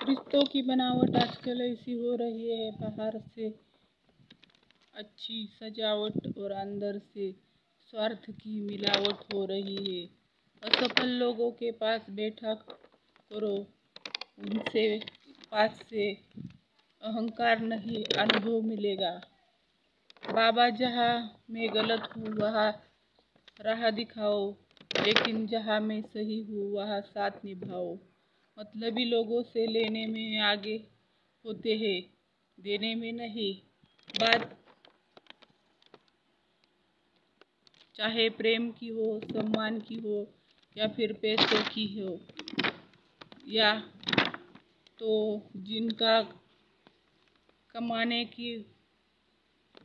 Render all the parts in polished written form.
रिश्तों की बनावट आजकल ऐसी हो रही है, बाहर से अच्छी सजावट और अंदर से स्वार्थ की मिलावट हो रही है। असफल लोगों के पास बैठा करो, उनसे पास से अहंकार नहीं अनुभव मिलेगा। बाबा जहाँ मैं गलत हूँ वहाँ राह दिखाओ, लेकिन जहाँ मैं सही हूँ वहाँ साथ निभाओ। मतलबी लोगों से लेने में आगे होते हैं, देने में नहीं। बात चाहे प्रेम की हो, सम्मान की हो या फिर पैसों की हो, या तो जिनका कमाने की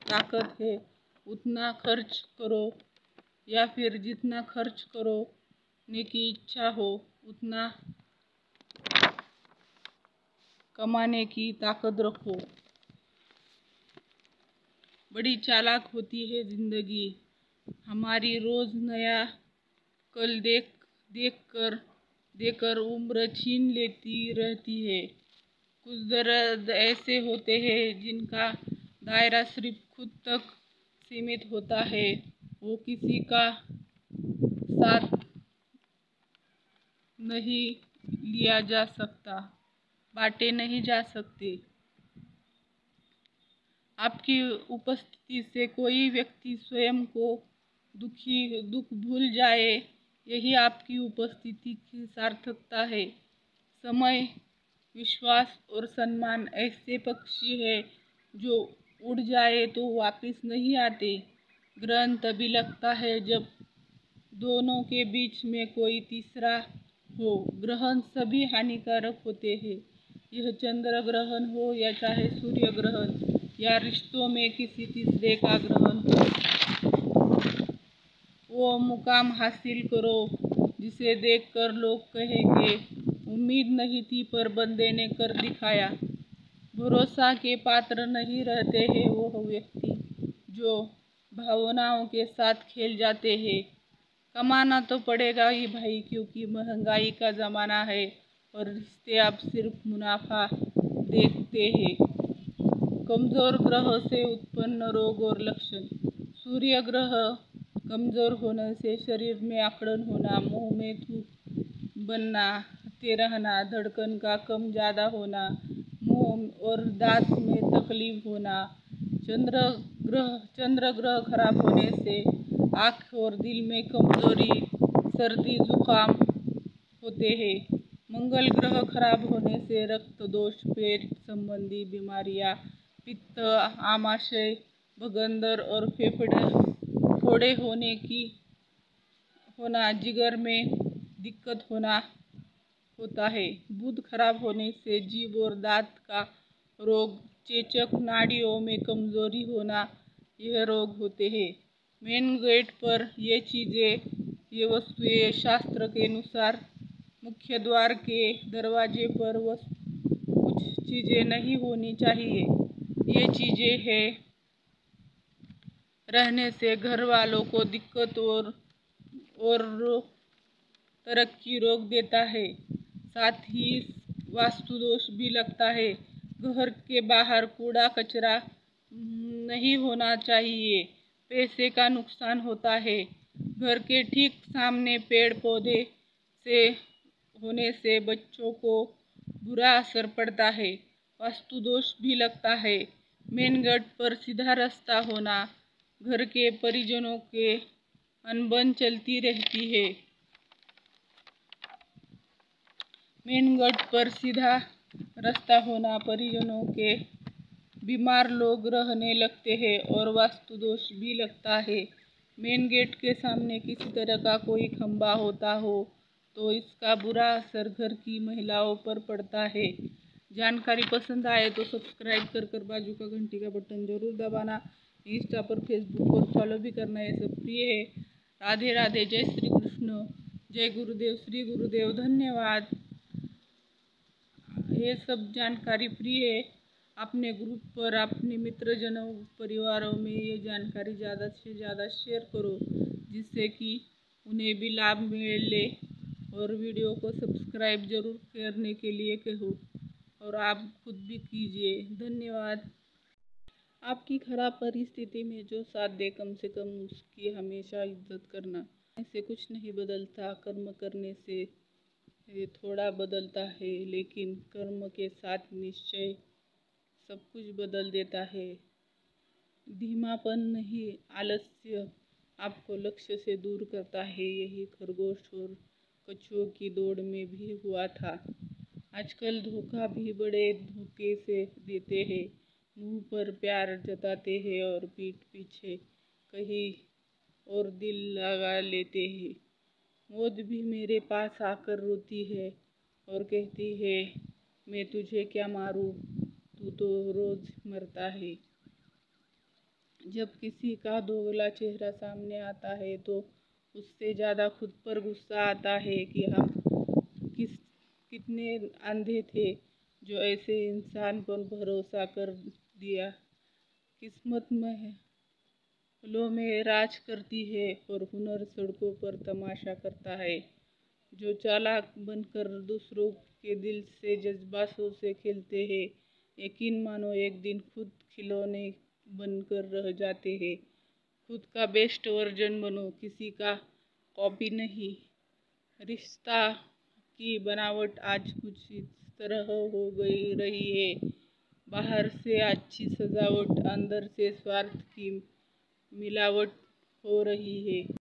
ताकत है उतना खर्च करो, या फिर जितना खर्च करोने की इच्छा हो उतना कमाने की ताकत रखो। बड़ी चालाक होती है जिंदगी, हमारी रोज नया कल देकर उम्र छीन लेती रहती है। कुछ दर्द ऐसे होते हैं जिनका दायरा सिर्फ खुद तक सीमित होता है, वो किसी का साथ नहीं लिया जा सकता, बांटे नहीं जा सकते। आपकी उपस्थिति से कोई व्यक्ति स्वयं को दुख भूल जाए, यही आपकी उपस्थिति की सार्थकता है। समय, विश्वास और सम्मान ऐसे पक्षी है जो उड़ जाए तो वापस नहीं आते। ग्रहण तभी लगता है जब दोनों के बीच में कोई तीसरा हो। ग्रहण सभी हानिकारक होते हैं, यह चंद्र ग्रहण हो या चाहे सूर्य ग्रहण या रिश्तों में किसी तीसरे का ग्रहण हो। वो मुकाम हासिल करो जिसे देखकर लोग कहेंगे उम्मीद नहीं थी पर बंदे ने कर दिखाया। भरोसा के पात्र नहीं रहते हैं वो व्यक्ति जो भावनाओं के साथ खेल जाते हैं। कमाना तो पड़ेगा ही भाई, क्योंकि महंगाई का ज़माना है और रिश्ते अब सिर्फ मुनाफा देखते हैं। कमज़ोर ग्रह से उत्पन्न रोग और लक्षण। सूर्य ग्रह कमज़ोर होने से शरीर में अकड़न होना, मुंह में थूक बनना, हते रहना, धड़कन का कम ज़्यादा होना, मुंह और दांत में तकलीफ होना। चंद्र ग्रह खराब होने से आँख और दिल में कमजोरी, सर्दी, जुकाम होते हैं। मंगल ग्रह खराब होने से रक्त दोष, पेट संबंधी बीमारियां, पित्त, आमाशय, भगंदर और फेफड़े फोड़े होना, जिगर में दिक्कत होता है। बुध खराब होने से जीभ और दांत का रोग, चेचक, नाड़ियों में कमजोरी होना, यह रोग होते हैं। मेन गेट पर ये वस्तुएं शास्त्र के अनुसार मुख्य द्वार के दरवाजे पर कुछ चीजें नहीं होनी चाहिए। ये चीजें है रहने से घर वालों को दिक्कत और तरक्की रोक देता है। साथ ही वास्तु दोष भी लगता है। घर के बाहर कूड़ा कचरा नहीं होना चाहिए, पैसे का नुकसान होता है। घर के ठीक सामने पेड़ पौधे से होने से बच्चों को बुरा असर पड़ता है, वास्तु दोष भी लगता है। मेन गेट पर सीधा रास्ता होना, घर के परिजनों के अनबन चलती रहती है। मेन गेट पर सीधा रास्ता होना, परिजनों के बीमार लोग रहने लगते हैं और वास्तु दोष भी लगता है। मेन गेट के सामने किसी तरह का कोई खंबा होता हो तो इसका बुरा असर घर की महिलाओं पर पड़ता है। जानकारी पसंद आए तो सब्सक्राइब कर बाजू का घंटी का बटन जरूर दबाना। इंस्टा पर, फेसबुक पर फॉलो भी करना, ये सब प्रिय है। राधे राधे, जय श्री कृष्ण, जय गुरुदेव, श्री गुरुदेव, धन्यवाद। ये सब जानकारी फ्री है। अपने ग्रुप पर, अपने मित्रजनों, परिवारों में ये जानकारी ज़्यादा से ज़्यादा शेयर करो, जिससे कि उन्हें भी लाभ मिले। और वीडियो को सब्सक्राइब जरूर करने के लिए कहो। और आप खुद भी कीजिए। धन्यवाद। आपकी खराब परिस्थिति में जो साथ दे कम से कम उसकी हमेशा इज्जत करना। ऐसे कुछ नहीं बदलता, कर्म करने से ये थोड़ा बदलता है, लेकिन कर्म के साथ निश्चय सब कुछ बदल देता है। धीमापन नहीं, आलस्य आपको लक्ष्य से दूर करता है। यही खरगोश और कछुओं की दौड़ में भी हुआ था। आजकल धोखा भी बड़े धोखे से देते हैं। मुंह पर प्यार जताते हैं और पीठ पीछे कहीं और दिल लगा लेते हैं। मौत भी मेरे पास आकर रोती है और कहती है, मैं तुझे क्या मारूं, तू तो रोज मरता है। जब किसी का दोगला चेहरा सामने आता है तो उससे ज़्यादा खुद पर गुस्सा आता है कि हम कितने अंधे थे जो ऐसे इंसान पर भरोसा कर दिया। किस्मत महलों में राज करती है और हुनर सड़कों पर तमाशा करता है। जो चालाक बनकर दूसरों के दिल से जज्बातों से खेलते हैं, यकीन मानो एक दिन खुद खिलौने बनकर रह जाते हैं। खुद का बेस्ट वर्जन बनो, किसी का कॉपी नहीं। रिश्ता की बनावट आज कुछ इस तरह हो गई रही है। बाहर से अच्छी सजावट, अंदर से स्वार्थ की मिलावट हो रही है।